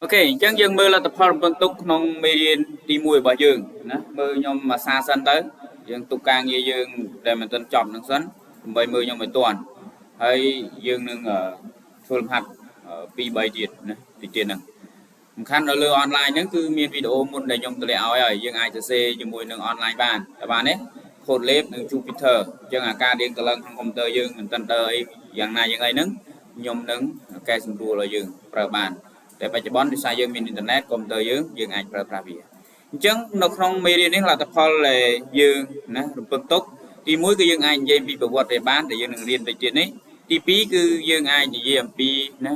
Ok, chẳng dừng mơ là tập hợp bằng tục nông mê điên đi mùi bà dương mơ nhom mà xa sân tới dương tục càng như dương để mình tên chọn nâng sân bởi mơ nhom mấy tuần hay dương nâng ở phương hạt ở pi bay điện thì tiền nâng khăn ở lừa online nâng cứ miền video muốn để nhom tụi áo ấy dương ai sẽ cho mùi nâng online bàn các bạn ấy khôn lếp nâng Jupiter chẳng à ca điện tờ lân không computer dương mình tên tờ ấy dạng này dạng ấy nâng nhom nâng cái xung đua là dương bờ bàn để bây giờ bón đi xa dương miền internet công tơ dương ảnh bờ bờ bìa chứ nó không mấy đi đến là tập hợp là dương nè phân tích thì mỗi cái dương ảnh dây bị bảo vật để bán để dương đừng liên về chuyện ấy thì phí cứ dương ảnh chỉ dây phí nè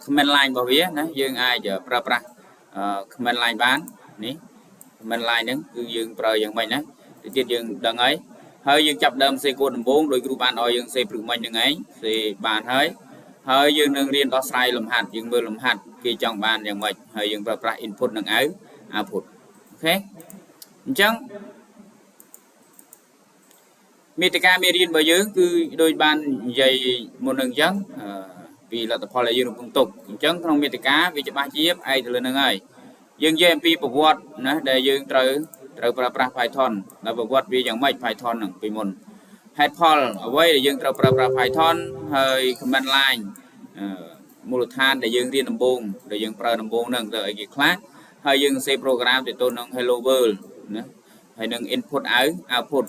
comment line bảo vía nè dương ai giờ bờ bờ comment line bán ní comment line nữa cứ dương bờ dương mình nè thì chuyện dương đằng ấy hơi dương chập đâm xe côn 4 đôi group bạn ơi dương xe phụ mình đằng ấy thì bạn hơi dương nâng riêng đó sai lầm hạt dương mưa lầm hạt khi trong bànอย่างvậy hơi dương bật ra input nâng áo output ok chẳng Metica Meridian bởi dương cứ đôi ban dày một nâng chẳng vì là tập hợp là dương công tục chẳng không Metica vì cho ba chiếc ai từ lên nâng ấy dương GMP bảo vật để dương trời Python là bảo vật vì dạng mạch Python nâng vì một head Paul ở đây để dương trời Python hơi command line mô than để dương riêng nằm bông để dương pro nằm bông nâng đợi cái class hay dương xây program để tôi nâng hello world hay nâng input áo output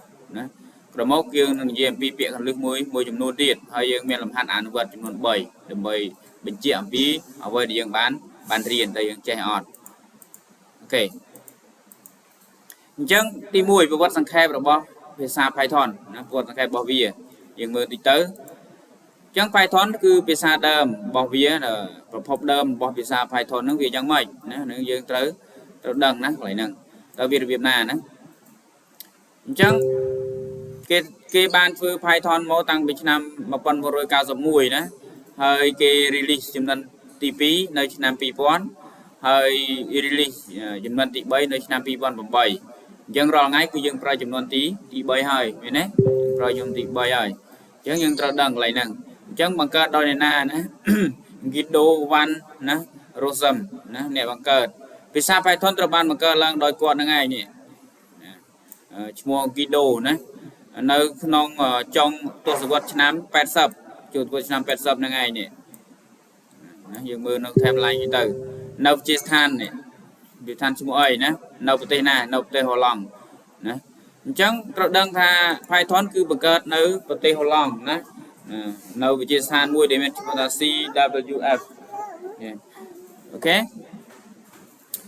rồi mốc dương nâng GMP việc hành lực môi chùm nôn điện hay dương miền làm hạt án vật chùm nôn 7 để mời bình chịu phí ở đây để dương bán riêng để dương chạy on ok chẳng đi mùi với vật sang khe rồi bao về xa Python vật sang khe bao vía dương mơ tí tới chẳng Python cứភាសាដើមរបស់វាប្រភពដើមរបស់ភាសា Python ហ្នឹងវាយ៉ាងម៉េចណានឹងយើងត្រូវដឹងណាកន្លែងហ្នឹងតើវារបៀបណាណាអញ្ចឹងគេបានធ្វើ Python មកតាំងពីឆ្នាំ1991ណាហើយគេ release ចំនួនទី2នៅឆ្នាំ2000ហើយ release ចំនួនទី3នៅឆ្នាំ2008អញ្ចឹងរាល់ថ្ងៃគឺយើងប្រើចំនួនទី3ហើយមែនទេប្រើចំនួនទី3ហើយអញ្ចឹងយើងត្រូវដឹងកន្លែងហ្នឹងchẳng bằng cờ đôi này nè Guido Van nè Rosem nè bằng cờ vì sao Python từ ban bằng cờ lang đôi con là ngày nè mua Guido nè nơi non trong tôi sẽ quật năm 80 chuột quật năm 80 là ngày nè dương mưa nó thêm lại như từ nấu chia than nè vì than chung ấy nè nấu tây nè nấu tây hồ lòng nè chẳng đơn tha Python cứ bằng cờ nơi tây hồ lòng nè nấu với chia san mua để mình chúng ta CWF ok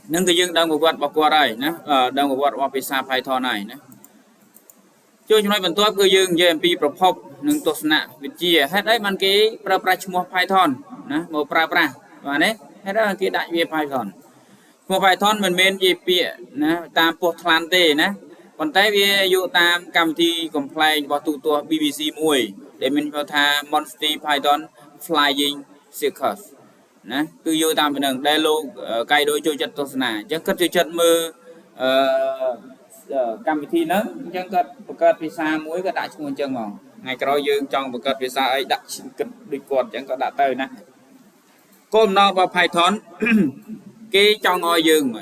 nâng cái dương đang một vật bọc qua đây nhé đang một vật bọc visa Python này nhé cho chúng nói phần tốt cái dương GMP propop nâng tốt nạ việc chia hết đấy bạn cái mua Python nè một và đấy hết đó cái đại về Python mua Python mình gì bịa nè tam Portland nè còn tay về dụ tam cầm thi complain vào tụ tua BBC mùi để mình vào thà Monty Python Flying Circus nè cứ vô tam bên đường đây luôn cây đôi chơi chất tốt nè chắc cất chơi chất mơ cầm thi nữa chắc cất visa muối cái đại chung chân mỏng ngày cái dương trong một cất visa ấy đặt cất đi quạt chẳng có đã tới nè con nó vào Python cái trong ngôi dương mà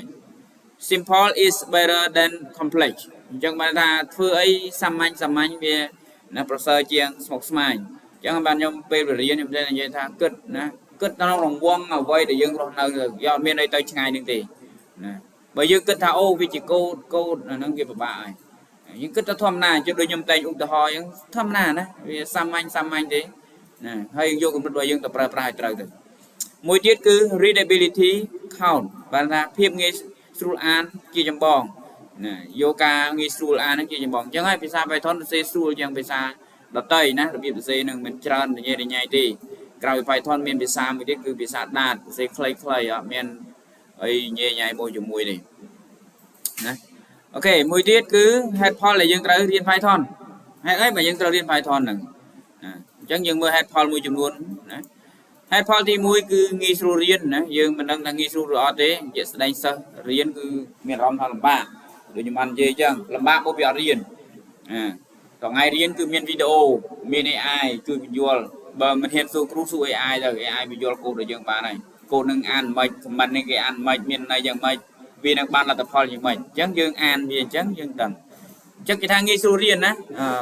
simple is better than complex chẳng bạn ta thưa ấy xăm anh về nè process chiang một smile chẳng bạn nhom pe riêng nhom đây là vậy tha cất nó lòng quăng ở quay để dương lòng nơi do miền đây tới ngày đừng thì bởi dương cất thao ô vì chỉ cô nó kia bà những cất nó thom nà cho đôi nhom tay ung tờ hoi thom nà nè vì xăm anh thế hay vô cùng đôi dương tập pra trời rồi mỗi tiết cứ readability count bạn là phim nghe sưu an kia trong bòn yoga nghi sưu an nó kia trong bòn chẳng ai vì sao Python sẽ sưu chẳng vì sao đợt tây nè đặc biệt là nâng mình trơn như thế này thì cài Python miền vì sao mới biết cứ vì sao đạt sẽ clay ở miền ấy nhẹ môi chùm mùi này ok mùi tiết cứ head Paul là dương tới riêng Python hay ấy mà dương tới riêng Python nè chẳng dương mưa head Paul mùi chùm luôn head Paul thì mùi cứ nghi sưu riêng nè dương mình đang là nghi sưu rõ thế vậy đây sao riêng cứ miền rom thằng làm ba rồi nhưng ăn gì chẳng làm ba một việc riêng còn ngày riêng cứ miền video miền AI cứ visual បើមិនហ៊ានសួរគ្រូសួរ AI ទៅ AI វាយល់កូដរបស់យើងបានហើយកូដនឹងអានមិនខមមិននេះគេអានមិនមានន័យយ៉ាងម៉េចវានឹងបានលទ្ធផលយ៉ាងម៉េចអញ្ចឹងយើងអានវាអញ្ចឹងយើងដឹងអញ្ចឹងគេថាងាយស្រួលរៀនណា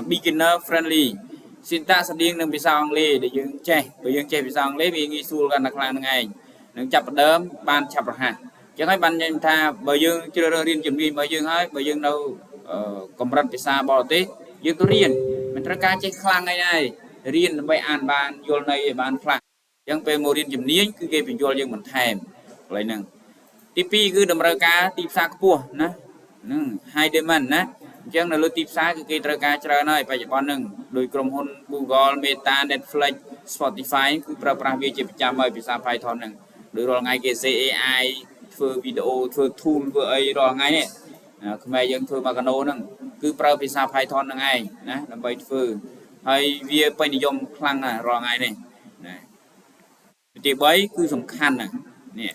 beginner friendly សិនតាស្តៀងនឹងភាសាអង់គ្លេសដែលយើងចេះបើយើងចេះភាសាអង់គ្លេសវាងាយស្រួលកាន់តែខ្លាំងហ្នឹងឯងនឹងចាប់ផ្ដើមបានឆាប់រហ័សអញ្ចឹងហើយបានញ៉ាំថាបើយើងជ្រើសរើសរៀនជំនាញរបស់យើងហើយបើយើងនៅកម្រិតភាសាបរទេសយើងទៅរៀនមិនត្រូវការចេះខ្លាំងអីដែររៀនដើម្បីអានបានយល់ន័យឲ្យបានខ្លះអញ្ចឹងពេលមករៀនជំនាញគឺគេបញ្យល់យើងបន្ថែមកន្លែងហ្នឹងទី2គឺតម្រូវការទីផ្សារខ្ពស់ណាហ្នឹង high demand ណាអញ្ចឹងនៅលើទីផ្សារគឺគេត្រូវការច្រើនហើយបច្ចុប្បន្នហ្នឹងដោយក្រុមហ៊ុន Google Meta Netflix Spotify គឺប្រើប្រាស់វាជាប្រចាំហើយភាសា Python ហ្នឹងដោយរាល់ថ្ងៃគេសេ AI ធ្វើវីដេអូធ្វើ tool ធ្វើអីរាល់ថ្ងៃនេះខ្មែរយើងធ្វើមកកាណូហ្នឹងគឺប្រើភាសា Python ហ្នឹងឯងណាដើម្បីធ្វើហើយវាពេញនិយមខ្លាំងណាស់រាល់ថ្ងៃនេះណាទី3គឺសំខាន់ណានេះ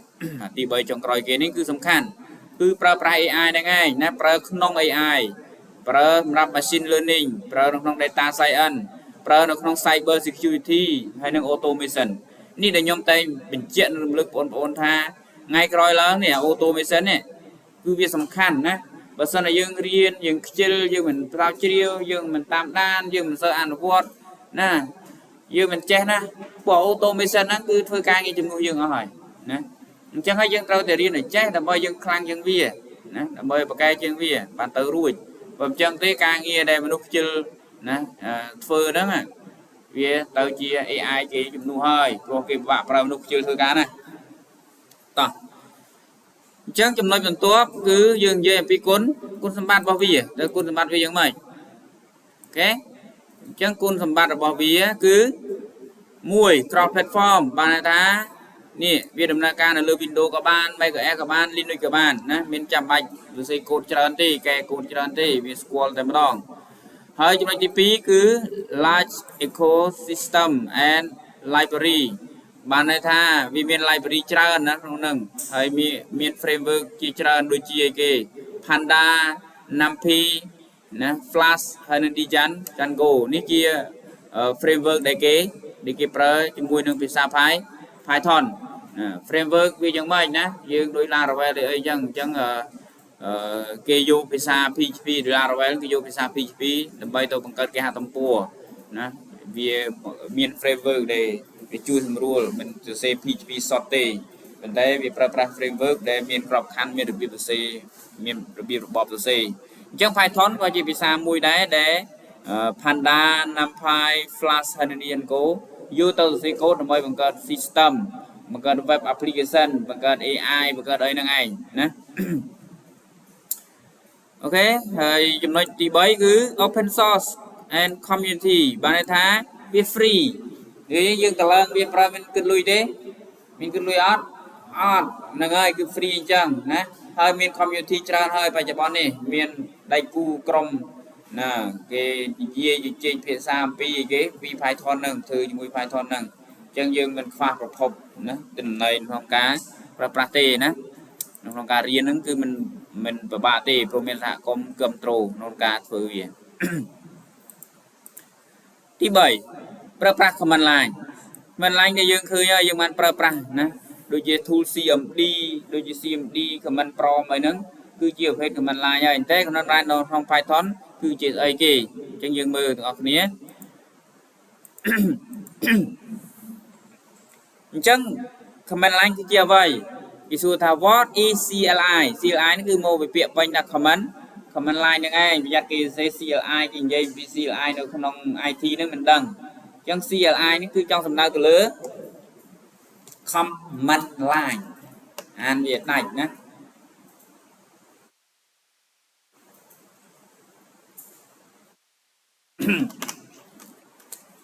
ទី3ចុងក្រោយគេនេះគឺសំខាន់គឺប្រើប្រាស់ AI ហ្នឹងឯងណាប្រើក្នុង AI ប្រើសម្រាប់ machine learning ប្រើនៅក្នុង data science ប្រើនៅក្នុង cyber security ហើយនិង automation នេះដែលខ្ញុំតែបញ្ជាក់រំលឹកបងប្អូនថាថ្ងៃក្រោយឡើងនេះ automation នេះគឺវាសំខាន់ណាបើសិនតែយើងរៀនយើងខ្ជិលយើងមិនស្រាវជ្រាវយើងមិនតាមដានយើងមិនសូវអនុវត្តណាយើងមិនចេះណាពួក automation ហ្នឹងគឺធ្វើការងារជំនួសយើងអស់ហើយណាអញ្ចឹងហើយយើងត្រូវតែរៀនឲ្យចេះដើម្បីយើងខ្លាំងជាងវាណាដើម្បីបកកែជាងវាបានទៅរួចបើមិនចឹងទេការងារដែលមនុស្សខ្ជិលណាធ្វើហ្នឹងវាទៅជា AI គេជំនួសហើយព្រោះគេពិបាកប្រើមនុស្សខ្ជិលធ្វើការណាតោះអញ្ចឹងចំណុចបន្ទាប់គឺយើងនិយាយអំពីគុណសម្បត្តិរបស់វាទៅគុណសម្បត្តិវាយ៉ាងម៉េចអូខេអញ្ចឹងគុណសម្បត្តិរបស់វាគឺ1 cross platform បានថានេះវាដំណើរការនៅលើ Windows ក៏បាន Mac OS ក៏បាន Linux ក៏បានណាមានចាំបាច់សរសេរកូដច្រើនទេកែកូដច្រើនទេវាស្គាល់តែម្ដងហើយចំណុចទី2គឺ large ecosystem and library បានន័យថាវាមាន library ច្រើនណាក្នុងហ្នឹងហើយមាន framework ជាច្រើនដូចជាគេ Panda NumPy ណា Flash ហើយនិង Django នេះជា framework ដែលគេប្រើជាមួយនឹងភាសា Python framework វាយ៉ាងម៉េចណាយើងដូច Laravel ឬអីចឹងគេយកភាសា PHP ឬ Laravel គេយកភាសា PHP ដើម្បីទៅបង្កើតគេហទំព័រណាវាមាន framework ដែលវាជួយសម្រួលមិនសរសេរ PHP សតទេប៉ុន្តែវាប្រើប្រាស់ framework ដែលមានក្របខ័ណ្ឌមានរបៀបសរសេរមានរបៀបរបបសរសេរអញ្ចឹង Python ក៏ជាភាសាមួយដែរដែល Panda NumPy Flash ហើយនិង Django យកទៅសរសេរកូដដើម្បីបង្កើត system បង្កើត web application បង្កើត AI បង្កើតអីហ្នឹងឯងណាអូខេហើយចំណុចទី3គឺ open source and community បានន័យថាវា free យើងតឡើងវាប្រើមានគិតលុយទេមានគិតលុយអត់ហ្នឹងហើយគឺ free អញ្ចឹងណាហើយមាន community ច្រើនហើយបច្ចុប្បន្ននេះមានដៃគូក្រុមណាគេនិយាយជជែកភាសាអំពីគេពី Python ហ្នឹងធ្វើជាមួយ Python ហ្នឹងអញ្ចឹងយើងមិនខ្វះប្រភពណាទិន្នន័យក្នុងការប្រើប្រាស់ទេណាក្នុងការរៀនហ្នឹងគឺមិនពិបាកទេព្រោះមានសហគមន៍គ្រប់គ្រងក្នុងការធ្វើវាទី3ប្រើប្រាស់ command line ដែលយើងឃើញហើយយើងបានប្រើប្រាស់ណាដូចជា tool CMD ដូចជា CMD command prompt អីហ្នឹងគឺជាប្រភេទ command line ហើយតែ command line នៅក្នុង Python គឺជាស្អីគេអញ្ចឹងយើងមើលទាំងអស់គ្នាអញ្ចឹង command line គឺជាអ្វីគេសួរថា what is CLI នេះគឺមកពីពាក្យពេញថា command line ហ្នឹងឯងប្រយ័ត្នគេសរសេរ CLI គេនិយាយពី CLI នៅក្នុង IT ហ្នឹងមិនដឹងអញ្ចឹង CLI នេះគឺចង់សំដៅទៅលើ command line អានវាដាច់ណា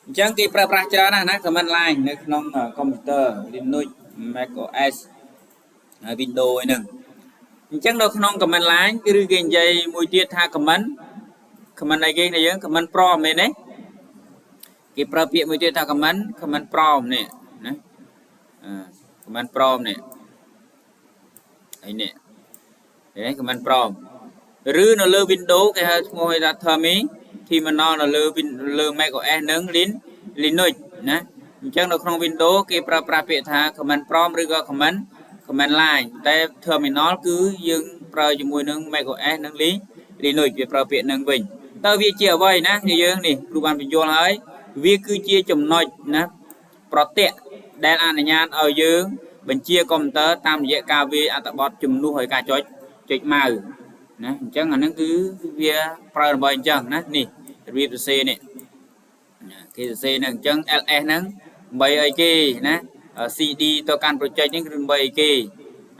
អញ្ចឹងគេប្រើប្រាស់ច្រើនណាស់ណា command line នៅក្នុងកុំព្យូទ័រ Linux Mac OS Windows ហ្នឹងអញ្ចឹងនៅក្នុង command line គឺគេនិយាយមួយទៀតថា command អីគេនេះយើង command prompt មែនទេគេប្រើពាក្យមួយទៀតថា command prompt នេះណាcommand prompt នេះអីនេះcommand prompt ឬនៅលើ Windows គេហៅឈ្មោះថា terminal នៅលើ Mac OS និង Linux ណា ចឹងនៅក្នុង Windows គេប្រើប្រាស់ពាក្យថា command prompt ឬក៏ command line តែ terminal គឺយើងប្រើជាមួយនឹង macOS និង Linux វាប្រើពាក្យនឹងវិញតើវាជាអ្វីណានេះយើងនេះគ្រូបានបញ្យល់ហើយវាគឺជាចំណុចណាប្រតិដែលអនុញ្ញាតឲ្យយើងបញ្ជាកុំព្យូទ័រតាមរយៈការវាយអត្ថបទជំនួសឲ្យការចុចម៉ៅណាអញ្ចឹងអានឹងគឺវាប្រើដើម្បីអញ្ចឹងណានេះរបៀបសរសេរនេះគេសរសេរហ្នឹងអញ្ចឹង ls ហ្នឹងដើម្បីអីគេណា cd ទៅកាន់ project ហ្នឹងគឺដើម្បីអីគេ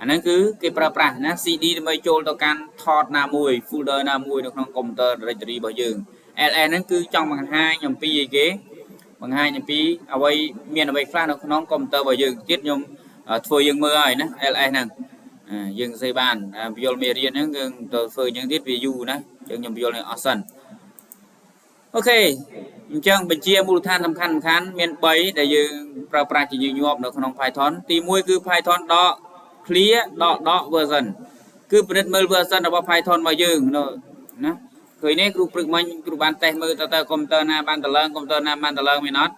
អាហ្នឹងគឺគេប្រើប្រាស់ណា cd ដើម្បីចូលទៅកាន់ថតណាមួយ folder ណាមួយនៅក្នុងកុំព្យូទ័រ directory របស់យើង ls ហ្នឹងគឺចង់បង្ហាញអំពីអីគេបង្ហាញអំពីអ្វីមានអ្វីខ្លះនៅក្នុងកុំព្យូទ័ររបស់យើងទៀតខ្ញុំធ្វើយើងមើលហើយណា ls ហ្នឹងយើងសរសេរបានបញ្យល់មេរៀនហ្នឹងយើងទៅធ្វើយ៉ាងទៀតវាយូរណាអញ្ចឹងខ្ញុំបញ្យល់នៅអស់សិនអូខេអញ្ចឹងបញ្ជាមូលដ្ឋានសំខាន់មាន3ដែលយើងប្រើប្រាស់ជាញឹកញាប់នៅក្នុង Python ទី1គឺ Python .clear .version គឺពិនិត្យមើល version របស់ Python របស់យើងណាឃើញនេះគ្រូព្រឹកមិញគ្រូបានតេស្តមើលតើកុំព្យូទ័រណាបានតឡើងកុំព្យូទ័រណាបានតឡើងមានអត់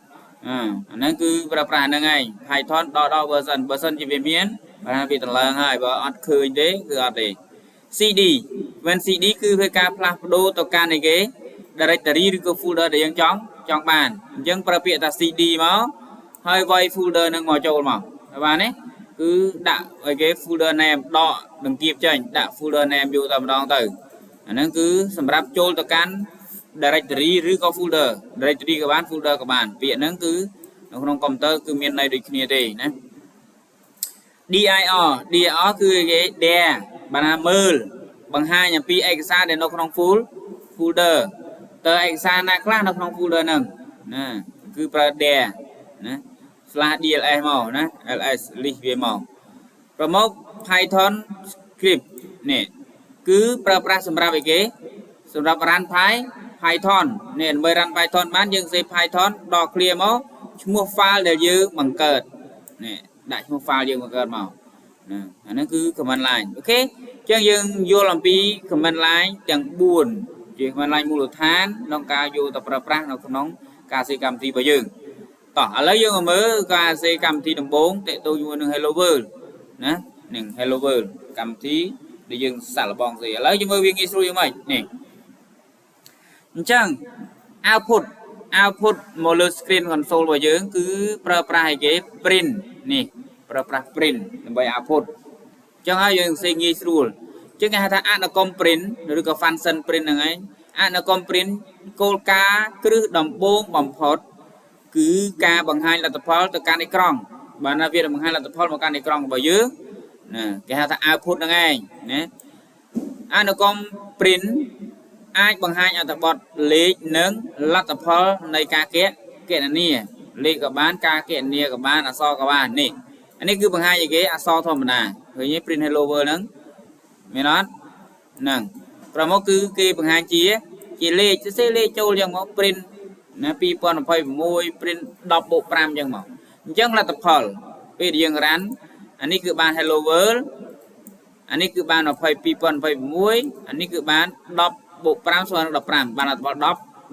អាហ្នឹងគឺប្រើប្រាស់ហ្នឹងឯង Python .version ជាវាមានបានវាតឡើងហើយបើអត់ឃើញទេគឺអត់ទេ CD when CD គឺធ្វើការផ្លាស់ប្ដូរទៅកាន់អីគេ directory ឬក៏ folder ដែលយើងចង់បានអញ្ចឹងប្រើពាក្យថា CD មកហើយវាយ folder នឹងមកចូលមកបានទេគឺដាក់អីគេ folder name ដកដង្កៀបចេញដាក់ folder name យកតែម្ដងទៅអាហ្នឹងគឺសម្រាប់ចូលទៅកាន់ directory ឬក៏ folder directory ក៏បាន folder ក៏បានពាក្យហ្នឹងគឺនៅក្នុងកុំព្យូទ័រគឺមានន័យដូចគ្នាទេណា dir គឺគេ there បានថាមើលបង្ហាញអំពីឯកសារដែលនៅក្នុង folder តើឯកសារណាខ្លះនៅក្នុង folder ហ្នឹងណាគឺប្រើ there ណា /dls មកណា ls list វាមកប្រមក python script នេះគឺប្រើប្រាស់សម្រាប់អីគេសម្រាប់ run python នេះដើម្បី run python បានយើងសេ python .clear មកឈ្មោះ file ដែលយើងបង្កើតនេះដាក់ឈ្មោះ file យើងបង្កើតមកណាអាហ្នឹងគឺ command line អូខេអញ្ចឹងយើងយល់អំពី command line ទាំង4ជា command line មូលដ្ឋានក្នុងការយកទៅប្រើប្រាស់នៅក្នុងការសេកម្មវិធីរបស់យើងតោះឥឡូវយើងមកមើលការសេកម្មវិធីដំបូងតេតូជាមួយនឹង Hello World ណានឹង Hello World កម្មវិធីដែលយើងសាក់លបងសេឥឡូវយើងមើលវាងាយស្រួលយ៉ាងម៉េចនេះអញ្ចឹង output មកលើ screen console របស់យើងគឺប្រើប្រាស់អីគេ print នេះប្រើប្រាស់ print ដើម្បី output អញ្ចឹងហើយយើងសេងាយស្រួលអញ្ចឹងគេហៅថាអនុកម្ម print ឬក៏ function print ហ្នឹងឯងអនុកម្ម print គោលការណ៍គ្រឹះដំបូងបំផុតគឺការបង្ហាញលទ្ធផលទៅកាន់អេក្រង់បានថាវាបង្ហាញលទ្ធផលមកកាន់អេក្រង់របស់យើងណាគេហៅថា output ហ្នឹងឯងណាអនុកម្ម print អាចបង្ហាញអត្ថបទលេខនិងលទ្ធផលនៃការគណនាលេខក៏បានការគណនាក៏បានអក្សរក៏បាននេះអានេះគឺបង្ហាញអីគេអក្សរធម្មតាឃើញទេ print hello world ហ្នឹងមានអត់ហ្នឹងប្រមកគឺគេបង្ហាញជាលេខសរសេរលេខចូលយ៉ាងមក print ណា2026 print 10 + 5អញ្ចឹងមកអញ្ចឹងលទ្ធផលពេលយើងរ៉ាន់អានេះគឺបាន hello world អានេះគឺបាន2026អានេះគឺបាន10 + 5 = 15បានលទ្ធផល10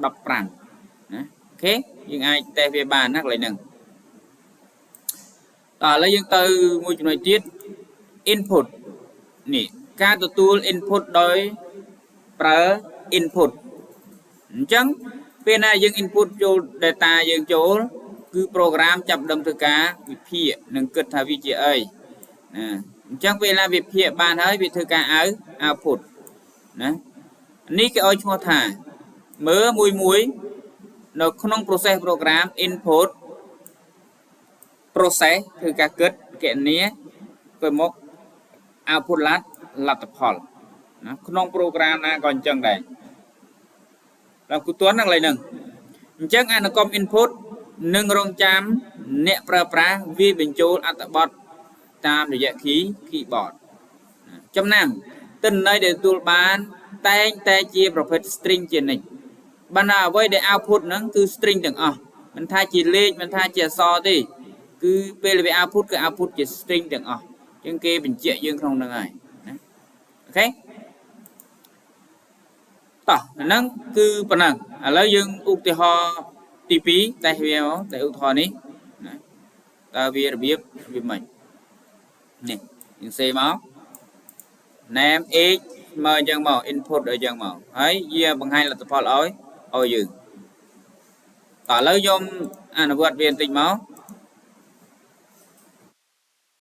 15ណាអូខេយើងអាចតេស្តវាបានណាកន្លែងហ្នឹងតោះឥឡូវយើងទៅមួយចំណុចទៀត input នេះការទទួល input ដោយប្រើ input អញ្ចឹងពេលណាយើង input ចូល data យើងចូលគឺ program ចាប់ដើមធ្វើការវិភាគនិងគិតថាវាជាអីណាអញ្ចឹងពេលណាវិភាគបានហើយវាធ្វើការ output ណានេះគេឲ្យឈ្មោះថាមើលមួយនៅក្នុង process program input process គឺការគិតគណនាទៅមក output លទ្ធផលណាក្នុង program ណាក៏អញ្ចឹងដែរតាមគូទាន់ហ្នឹងឡើយហ្នឹងអញ្ចឹងអនុកម្ម input នឹងរងចាំអ្នកប្រើប្រាស់វាបញ្ចូលអត្ថបទតាមរយៈ keyboard ចំណាំទិន្នន័យដែលទទួលបានតែងតែជាប្រភេទ string ជានិច្ចបណ្ណាអ្វីដែល output ហ្នឹងគឺ string ទាំងអស់មិនថាជាលេខមិនថាជាអក្សរទេគឺពេលវា output គឺ output ជា string ទាំងអស់អញ្ចឹងគេបញ្ជាក់យើងក្នុងហ្នឹងហើយណាអូខេតោះហ្នឹងគឺប៉ុណ្ណឹងឥឡូវយើងឧទាហរណ៍ទី2តែវាមកតែឧទាហរណ៍នេះណា ta vì biết mình nè mình xem máu name x mời chân màu input ở chân màu ấy giờ bằng hai là tập hợp ối ôi dừng tỏ lấy dùm nó vượt viên tịch máu